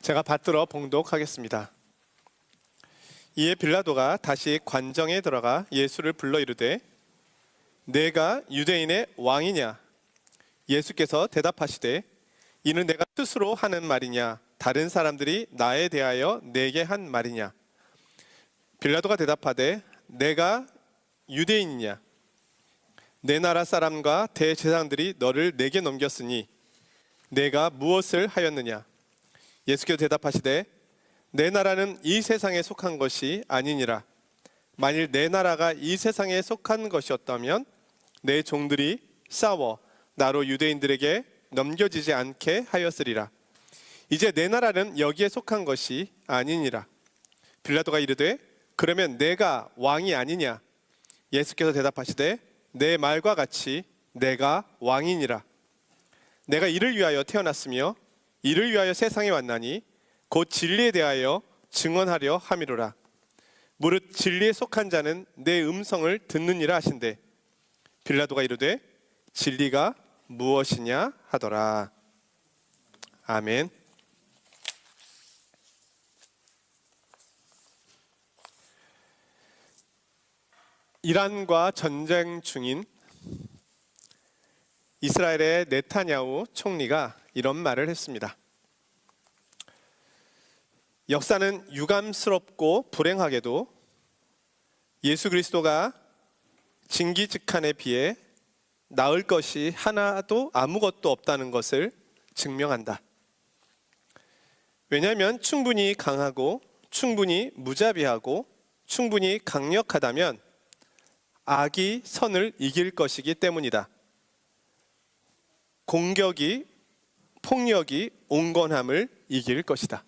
제가 받들어 봉독하겠습니다. 이에 빌라도가 다시 관정에 들어가 예수를 불러 이르되 내가 유대인의 왕이냐? 예수께서 대답하시되 이는 내가 스스로 하는 말이냐? 다른 사람들이 나에 대하여 내게 한 말이냐? 빌라도가 대답하되 내가 유대인이냐? 내 나라 사람과 대제사장들이 너를 내게 넘겼으니 내가 무엇을 하였느냐? 예수께서 대답하시되 내 나라는 이 세상에 속한 것이 아니니라. 만일 내 나라가 이 세상에 속한 것이었다면 내 종들이 싸워 나로 유대인들에게 넘겨지지 않게 하였으리라. 이제 내 나라는 여기에 속한 것이 아니니라. 빌라도가 이르되 그러면 내가 왕이 아니냐? 예수께서 대답하시되 내 말과 같이 내가 왕이니라. 내가 이를 위하여 태어났으며 이를 위하여 세상에 왔나니 곧 진리에 대하여 증언하려 함이로라. 무릇 진리에 속한 자는 내 음성을 듣느니라 하신대 빌라도가 이르되 진리가 무엇이냐 하더라. 아멘. 이란과 전쟁 중인 이스라엘의 네타냐후 총리가 이런 말을 했습니다. 역사는 유감스럽고 불행하게도 예수 그리스도가 징기즈칸에 비해 나을 것이 하나도 아무것도 없다는 것을 증명한다. 왜냐하면 충분히 강하고 충분히 무자비하고 충분히 강력하다면 악이 선을 이길 것이기 때문이다. 공격이 폭력이 온건함을 이길 것이다.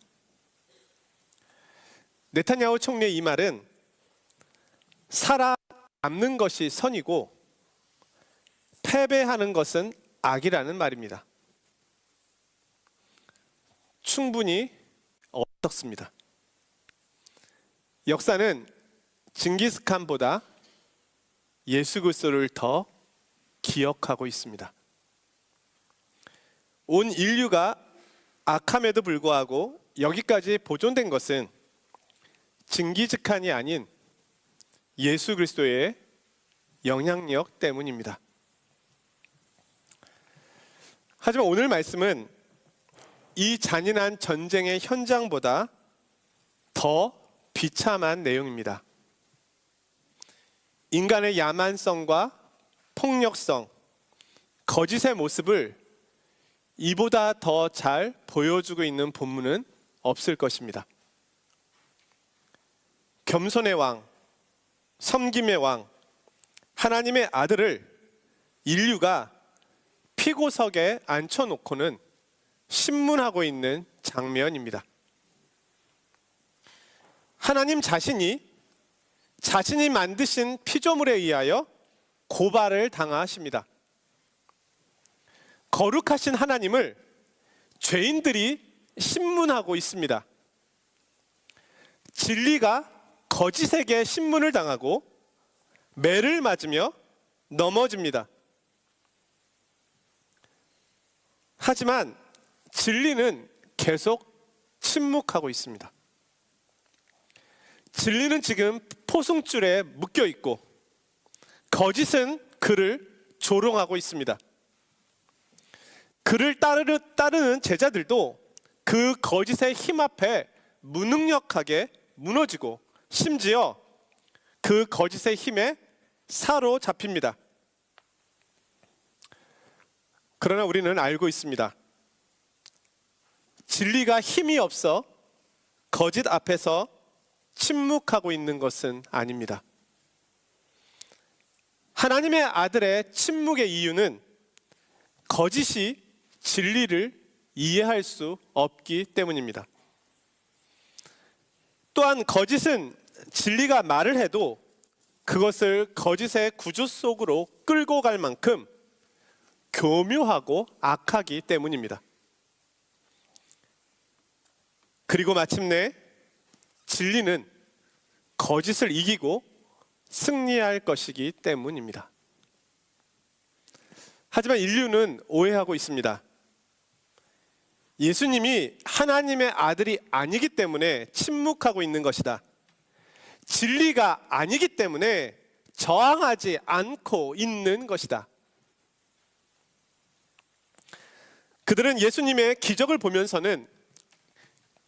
네타냐후 총리의 이 말은 살아남는 것이 선이고 패배하는 것은 악이라는 말입니다. 충분히 어떻습니다. 역사는 징기스칸보다 예수 그리스도를 더 기억하고 있습니다. 온 인류가 악함에도 불구하고 여기까지 보존된 것은 징기즈칸이 아닌 예수 그리스도의 영향력 때문입니다. 하지만 오늘 말씀은 이 잔인한 전쟁의 현장보다 더 비참한 내용입니다. 인간의 야만성과 폭력성, 거짓의 모습을 이보다 더 잘 보여주고 있는 본문은 없을 것입니다. 겸손의 왕, 섬김의 왕, 하나님의 아들을 인류가 피고석에 앉혀놓고는 신문하고 있는 장면입니다. 하나님 자신이 만드신 피조물에 의하여 고발을 당하십니다. 거룩하신 하나님을 죄인들이 신문하고 있습니다. 진리가 거짓에게 신문을 당하고 매를 맞으며 넘어집니다. 하지만 진리는 계속 침묵하고 있습니다. 진리는 지금 포승줄에 묶여 있고 거짓은 그를 조롱하고 있습니다. 그를 따르는 제자들도 그 거짓의 힘 앞에 무능력하게 무너지고 심지어 그 거짓의 힘에 사로잡힙니다. 그러나 우리는 알고 있습니다. 진리가 힘이 없어 거짓 앞에서 침묵하고 있는 것은 아닙니다. 하나님의 아들의 침묵의 이유는 거짓이 진리를 이해할 수 없기 때문입니다. 또한 거짓은 진리가 말을 해도 그것을 거짓의 구조 속으로 끌고 갈 만큼 교묘하고 악하기 때문입니다. 그리고 마침내 진리는 거짓을 이기고 승리할 것이기 때문입니다. 하지만 인류는 오해하고 있습니다. 예수님이 하나님의 아들이 아니기 때문에 침묵하고 있는 것이다. 진리가 아니기 때문에 저항하지 않고 있는 것이다. 그들은 예수님의 기적을 보면서는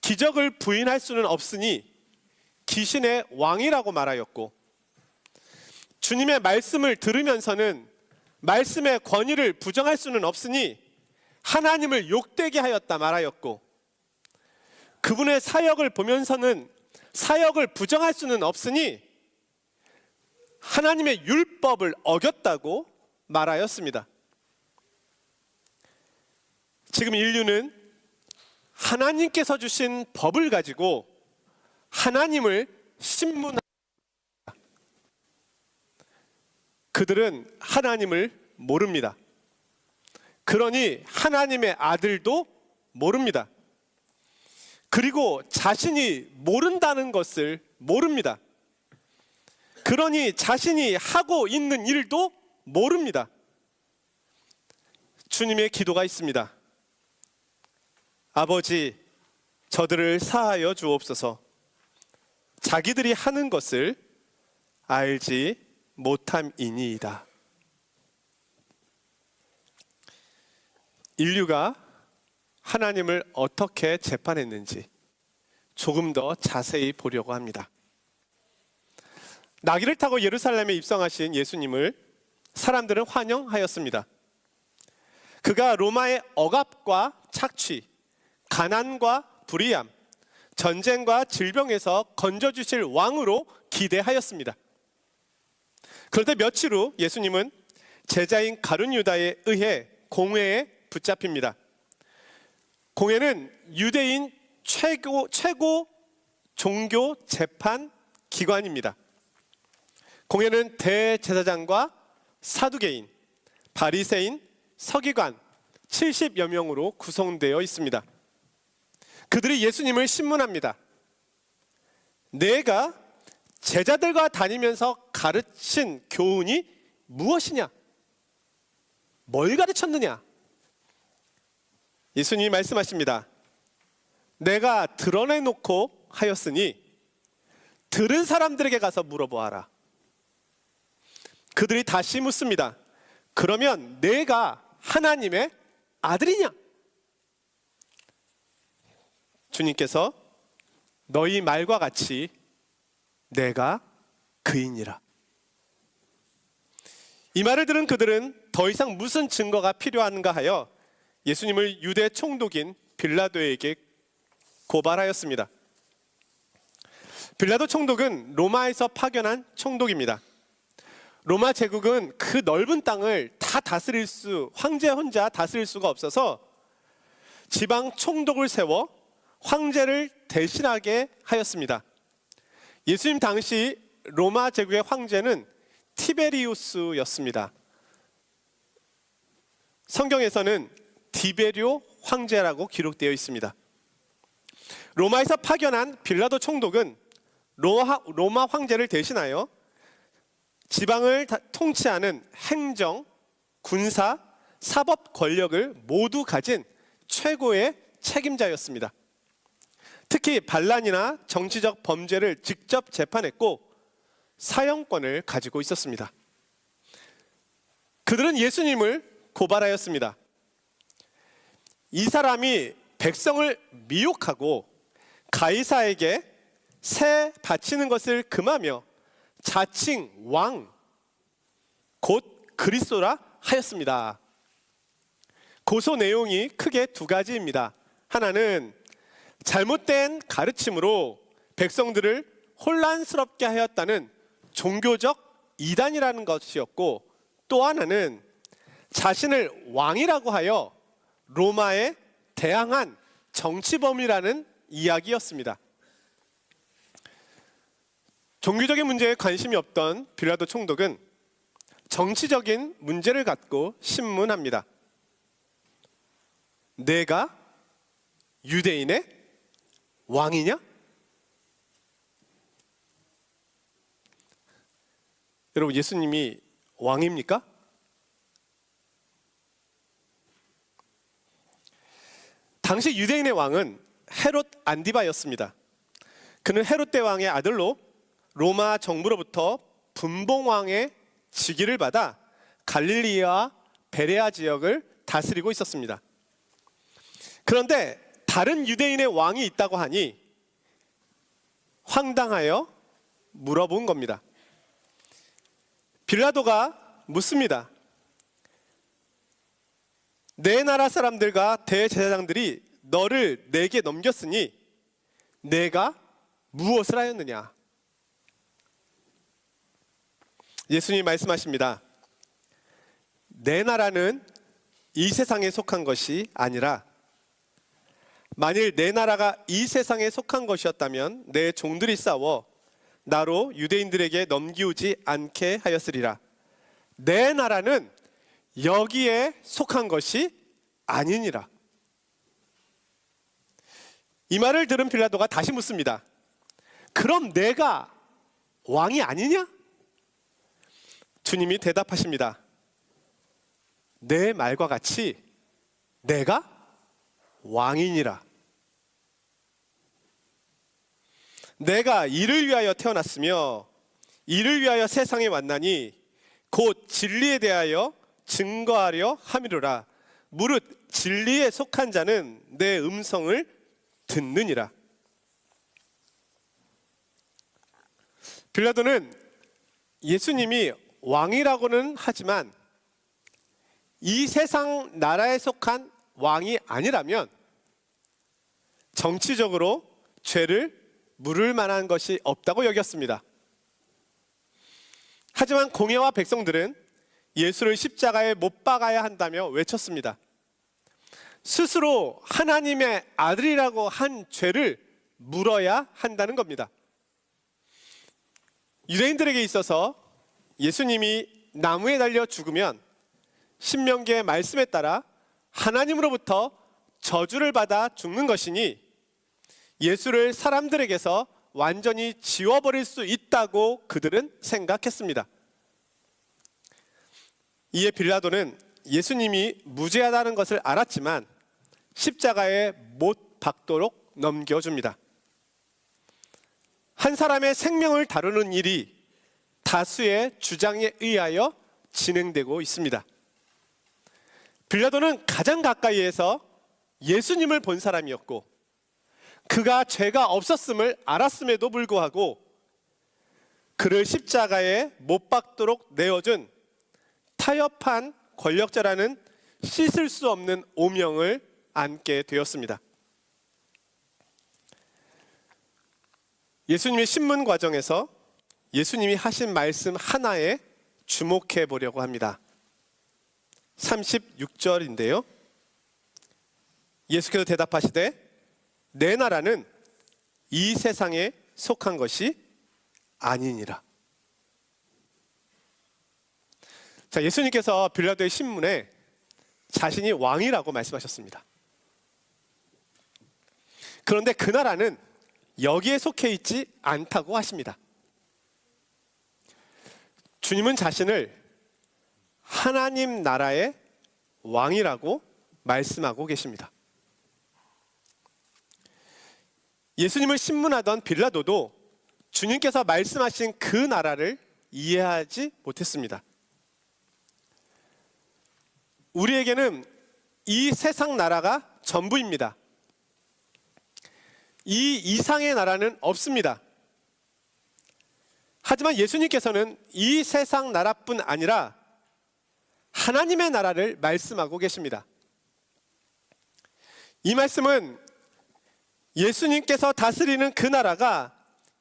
기적을 부인할 수는 없으니 귀신의 왕이라고 말하였고, 주님의 말씀을 들으면서는 말씀의 권위를 부정할 수는 없으니 하나님을 욕되게 하였다 말하였고, 그분의 사역을 보면서는 사역을 부정할 수는 없으니 하나님의 율법을 어겼다고 말하였습니다. 지금 인류는 하나님께서 주신 법을 가지고 하나님을 신문합니다. 그들은 하나님을 모릅니다. 그러니 하나님의 아들도 모릅니다. 그리고 자신이 모른다는 것을 모릅니다. 그러니 자신이 하고 있는 일도 모릅니다. 주님의 기도가 있습니다. 아버지, 저들을 사하여 주옵소서. 자기들이 하는 것을 알지 못함이니이다. 인류가 하나님을 어떻게 재판했는지 조금 더 자세히 보려고 합니다. 나귀를 타고 예루살렘에 입성하신 예수님을 사람들은 환영하였습니다. 그가 로마의 억압과 착취, 가난과 불의함, 전쟁과 질병에서 건져주실 왕으로 기대하였습니다. 그런데 며칠 후 예수님은 제자인 가룟 유다에 의해 공회에 붙잡힙니다. 공회는 유대인 최고 종교 재판 기관입니다. 공회는 대제사장과 사두개인, 바리새인, 서기관 70여 명으로 구성되어 있습니다. 그들이 예수님을 신문합니다. 내가 제자들과 다니면서 가르친 교훈이 무엇이냐? 뭘 가르쳤느냐? 예수님이 말씀하십니다. 내가 드러내놓고 하였으니 들은 사람들에게 가서 물어보아라. 그들이 다시 묻습니다. 그러면 내가 하나님의 아들이냐? 주님께서 너희 말과 같이 내가 그이니라. 이 말을 들은 그들은 더 이상 무슨 증거가 필요한가 하여 예수님을 유대 총독인 빌라도에게 고발하였습니다. 빌라도 총독은 로마에서 파견한 총독입니다. 로마 제국은 그 넓은 땅을 다 황제 혼자 다스릴 수가 없어서 지방 총독을 세워 황제를 대신하게 하였습니다. 예수님 당시 로마 제국의 황제는 티베리우스였습니다. 성경에서는 디베리오 황제라고 기록되어 있습니다. 로마에서 파견한 빌라도 총독은 로마 황제를 대신하여 지방을 통치하는 행정, 군사, 사법 권력을 모두 가진 최고의 책임자였습니다. 특히 반란이나 정치적 범죄를 직접 재판했고 사형권을 가지고 있었습니다. 그들은 예수님을 고발하였습니다. 이 사람이 백성을 미혹하고 가이사에게 세 바치는 것을 금하며 자칭 왕, 곧 그리스도라 하였습니다. 고소 내용이 크게 두 가지입니다. 하나는 잘못된 가르침으로 백성들을 혼란스럽게 하였다는 종교적 이단이라는 것이었고, 또 하나는 자신을 왕이라고 하여 로마에 대항한 정치범이라는 이야기였습니다. 종교적인 문제에 관심이 없던 빌라도 총독은 정치적인 문제를 갖고 신문합니다. 내가 유대인의 왕이냐? 여러분, 예수님이 왕입니까? 당시 유대인의 왕은 헤롯 안디바였습니다. 그는 헤롯 대왕의 아들로 로마 정부로부터 분봉왕의 직위를 받아 갈릴리와 베레아 지역을 다스리고 있었습니다. 그런데 다른 유대인의 왕이 있다고 하니 황당하여 물어본 겁니다. 빌라도가 묻습니다. 내 나라 사람들과 대제사장들이 너를 내게 넘겼으니 내가 무엇을 하였느냐? 예수님이 말씀하십니다. 내 나라는 이 세상에 속한 것이 아니라 만일 내 나라가 이 세상에 속한 것이었다면 내 종들이 싸워 나로 유대인들에게 넘기우지 않게 하였으리라. 내 나라는 여기에 속한 것이 아니니라. 이 말을 들은 빌라도가 다시 묻습니다. 그럼 내가 왕이 아니냐? 주님이 대답하십니다. 내 말과 같이 내가 왕이니라. 내가 이를 위하여 태어났으며 이를 위하여 세상에 왔나니 곧 진리에 대하여 증거하려 함이로라. 무릇 진리에 속한 자는 내 음성을 듣느니라. 빌라도는 예수님이 왕이라고는 하지만 이 세상 나라에 속한 왕이 아니라면 정치적으로 죄를 물을 만한 것이 없다고 여겼습니다. 하지만 공회와 백성들은 예수를 십자가에 못 박아야 한다며 외쳤습니다. 스스로 하나님의 아들이라고 한 죄를 물어야 한다는 겁니다. 유대인들에게 있어서 예수님이 나무에 달려 죽으면 신명기의 말씀에 따라 하나님으로부터 저주를 받아 죽는 것이니 예수를 사람들에게서 완전히 지워버릴 수 있다고 그들은 생각했습니다. 이에 빌라도는 예수님이 무죄하다는 것을 알았지만 십자가에 못 박도록 넘겨줍니다. 한 사람의 생명을 다루는 일이 다수의 주장에 의하여 진행되고 있습니다. 빌라도는 가장 가까이에서 예수님을 본 사람이었고 그가 죄가 없었음을 알았음에도 불구하고 그를 십자가에 못 박도록 내어준 타협한 권력자라는 씻을 수 없는 오명을 안게 되었습니다. 예수님의 신문 과정에서 예수님이 하신 말씀 하나에 주목해 보려고 합니다. 36절인데요. 예수께서 대답하시되 내 나라는 이 세상에 속한 것이 아니니라. 자, 예수님께서 빌라도의 신문에 자신이 왕이라고 말씀하셨습니다. 그런데 그 나라는 여기에 속해 있지 않다고 하십니다. 주님은 자신을 하나님 나라의 왕이라고 말씀하고 계십니다. 예수님을 신문하던 빌라도도 주님께서 말씀하신 그 나라를 이해하지 못했습니다. 우리에게는 이 세상 나라가 전부입니다. 이 이상의 나라는 없습니다. 하지만 예수님께서는 이 세상 나라뿐 아니라 하나님의 나라를 말씀하고 계십니다. 이 말씀은 예수님께서 다스리는 그 나라가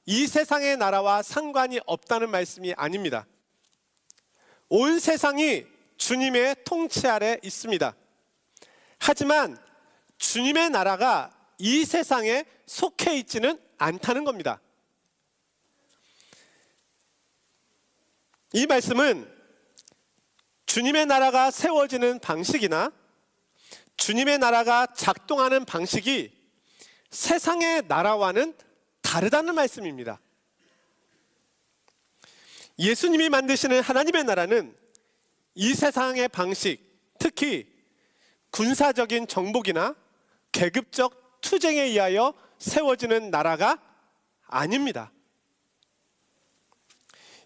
이 세상의 나라와 상관이 없다는 말씀이 아닙니다. 온 세상이 주님의 통치 아래 있습니다. 하지만 주님의 나라가 이 세상에 속해 있지는 않다는 겁니다. 이 말씀은 주님의 나라가 세워지는 방식이나 주님의 나라가 작동하는 방식이 세상의 나라와는 다르다는 말씀입니다. 예수님이 만드시는 하나님의 나라는 이 세상의 방식, 특히 군사적인 정복이나 계급적 투쟁에 의하여 세워지는 나라가 아닙니다.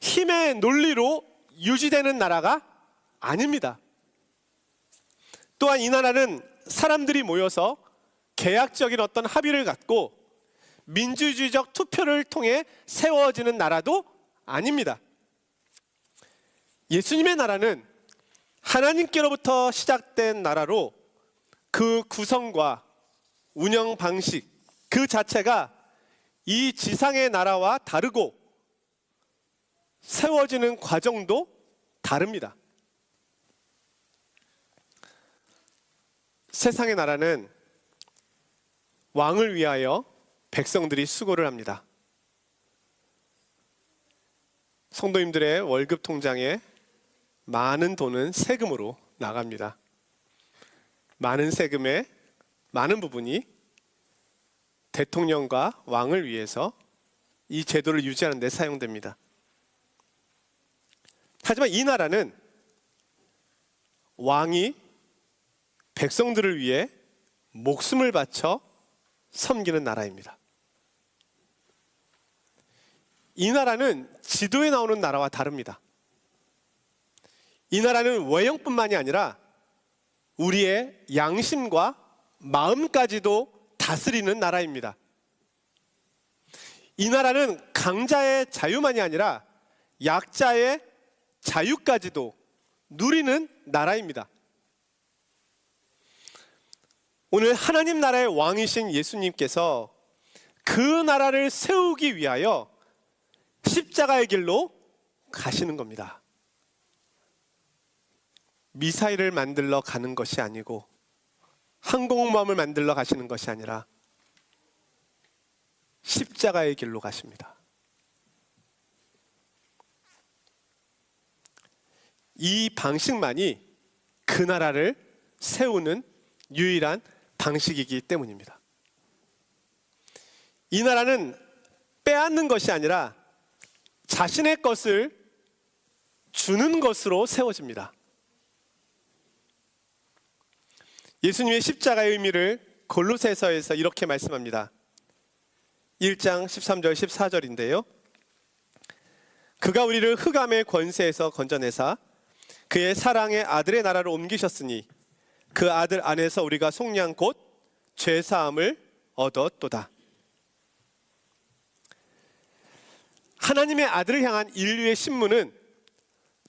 힘의 논리로 유지되는 나라가 아닙니다. 또한 이 나라는 사람들이 모여서 계약적인 어떤 합의를 갖고 민주주의적 투표를 통해 세워지는 나라도 아닙니다. 예수님의 나라는 하나님께로부터 시작된 나라로 그 구성과 운영 방식 그 자체가 이 지상의 나라와 다르고 세워지는 과정도 다릅니다. 세상의 나라는 왕을 위하여 백성들이 수고를 합니다. 성도님들의 월급 통장에 많은 돈은 세금으로 나갑니다. 많은 세금의 많은 부분이 대통령과 왕을 위해서 이 제도를 유지하는 데 사용됩니다. 하지만 이 나라는 왕이 백성들을 위해 목숨을 바쳐 섬기는 나라입니다. 이 나라는 지도에 나오는 나라와 다릅니다. 이 나라는 외형뿐만이 아니라 우리의 양심과 마음까지도 다스리는 나라입니다. 이 나라는 강자의 자유만이 아니라 약자의 자유까지도 누리는 나라입니다. 오늘 하나님 나라의 왕이신 예수님께서 그 나라를 세우기 위하여 십자가의 길로 가시는 겁니다. 미사일을 만들러 가는 것이 아니고 항공모함을 만들러 가시는 것이 아니라 십자가의 길로 가십니다. 이 방식만이 그 나라를 세우는 유일한 방식이기 때문입니다. 이 나라는 빼앗는 것이 아니라 자신의 것을 주는 것으로 세워집니다. 예수님의 십자가의 의미를 골로새서에서 이렇게 말씀합니다. 1장 13절 14절인데요. 그가 우리를 흑암의 권세에서 건져내사 그의 사랑의 아들의 나라로 옮기셨으니 그 아들 안에서 우리가 속량 곧 죄사함을 얻었도다. 하나님의 아들을 향한 인류의 신문은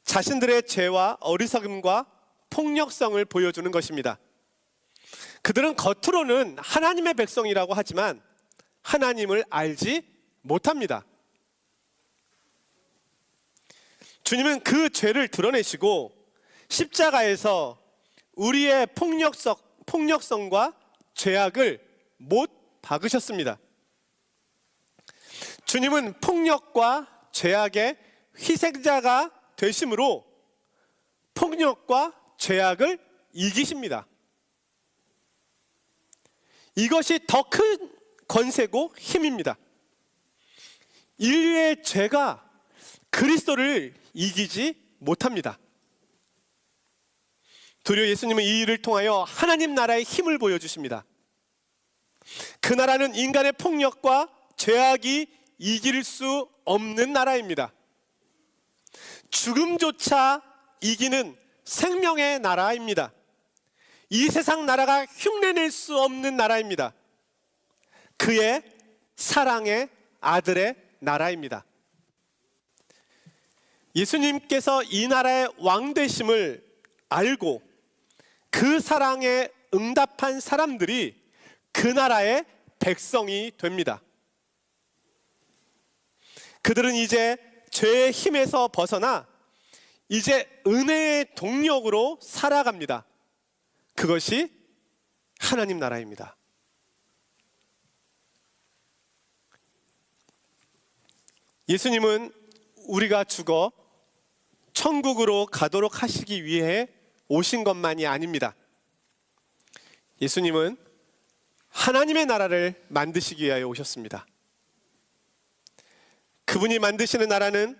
자신들의 죄와 어리석음과 폭력성을 보여주는 것입니다. 그들은 겉으로는 하나님의 백성이라고 하지만 하나님을 알지 못합니다. 주님은 그 죄를 드러내시고 십자가에서 우리의 폭력성과 죄악을 못 박으셨습니다. 주님은 폭력과 죄악의 희생자가 되심으로 폭력과 죄악을 이기십니다. 이것이 더 큰 권세고 힘입니다. 인류의 죄가 그리스도를 이기지 못합니다. 도리어 예수님은 이 일을 통하여 하나님 나라의 힘을 보여주십니다. 그 나라는 인간의 폭력과 죄악이 이길 수 없는 나라입니다. 죽음조차 이기는 생명의 나라입니다. 이 세상 나라가 흉내낼 수 없는 나라입니다. 그의 사랑의 아들의 나라입니다. 예수님께서 이 나라의 왕 되심을 알고 그 사랑에 응답한 사람들이 그 나라의 백성이 됩니다. 그들은 이제 죄의 힘에서 벗어나 이제 은혜의 동력으로 살아갑니다. 그것이 하나님 나라입니다. 예수님은 우리가 죽어 천국으로 가도록 하시기 위해 오신 것만이 아닙니다. 예수님은 하나님의 나라를 만드시기 위하여 오셨습니다. 그분이 만드시는 나라는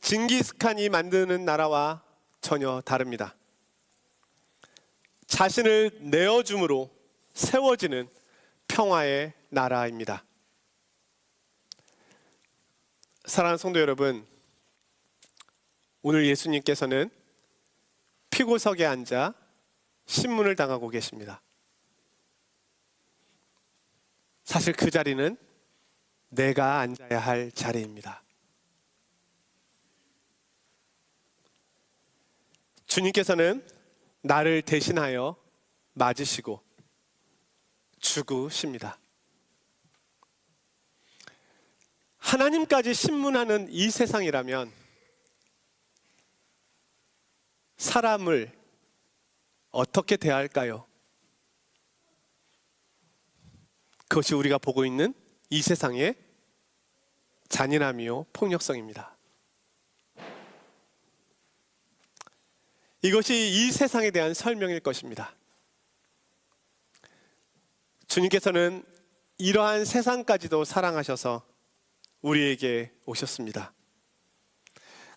징기스칸이 만드는 나라와 전혀 다릅니다. 자신을 내어줌으로 세워지는 평화의 나라입니다. 사랑하는 성도 여러분, 오늘 예수님께서는 피고석에 앉아 신문을 당하고 계십니다. 사실 그 자리는 내가 앉아야 할 자리입니다. 주님께서는 나를 대신하여 맞으시고 죽으십니다. 하나님까지 신문하는 이 세상이라면 사람을 어떻게 대할까요? 그것이 우리가 보고 있는 이 세상의 잔인함이요 폭력성입니다. 이것이 이 세상에 대한 설명일 것입니다. 주님께서는 이러한 세상까지도 사랑하셔서 우리에게 오셨습니다.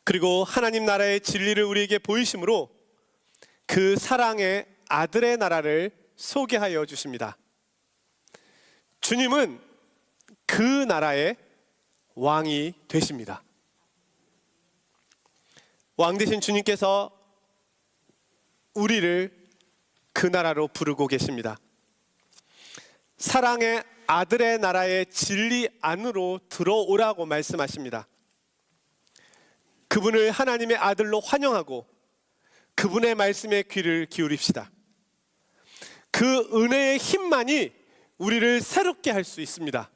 그리고 하나님 나라의 진리를 우리에게 보이심으로 그 사랑의 아들의 나라를 소개하여 주십니다. 주님은 그 나라의 왕이 되십니다. 왕 되신 주님께서 우리를 그 나라로 부르고 계십니다. 사랑의 아들의 나라의 진리 안으로 들어오라고 말씀하십니다. 그분을 하나님의 아들로 환영하고 그분의 말씀에 귀를 기울입시다. 그 은혜의 힘만이 우리를 새롭게 할 수 있습니다.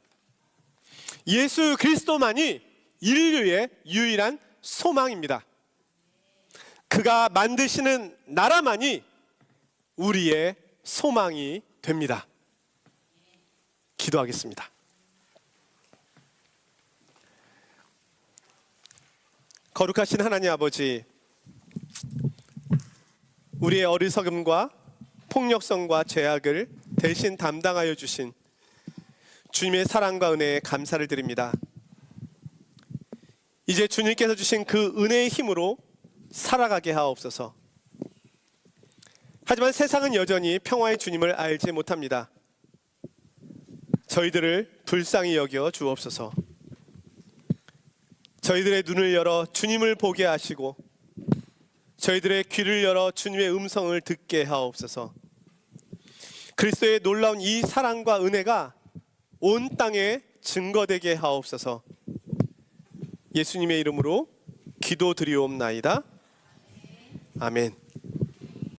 예수 그리스도만이 인류의 유일한 소망입니다. 그가 만드시는 나라만이 우리의 소망이 됩니다. 기도하겠습니다. 거룩하신 하나님 아버지, 우리의 어리석음과 폭력성과 죄악을 대신 담당하여 주신 주님의 사랑과 은혜에 감사를 드립니다. 이제 주님께서 주신 그 은혜의 힘으로 살아가게 하옵소서. 하지만 세상은 여전히 평화의 주님을 알지 못합니다. 저희들을 불쌍히 여겨 주옵소서. 저희들의 눈을 열어 주님을 보게 하시고 저희들의 귀를 열어 주님의 음성을 듣게 하옵소서. 그리스도의 놀라운 이 사랑과 은혜가 온 땅에 증거되게 하옵소서. 예수님의 이름으로 기도드리옵나이다. 아멘.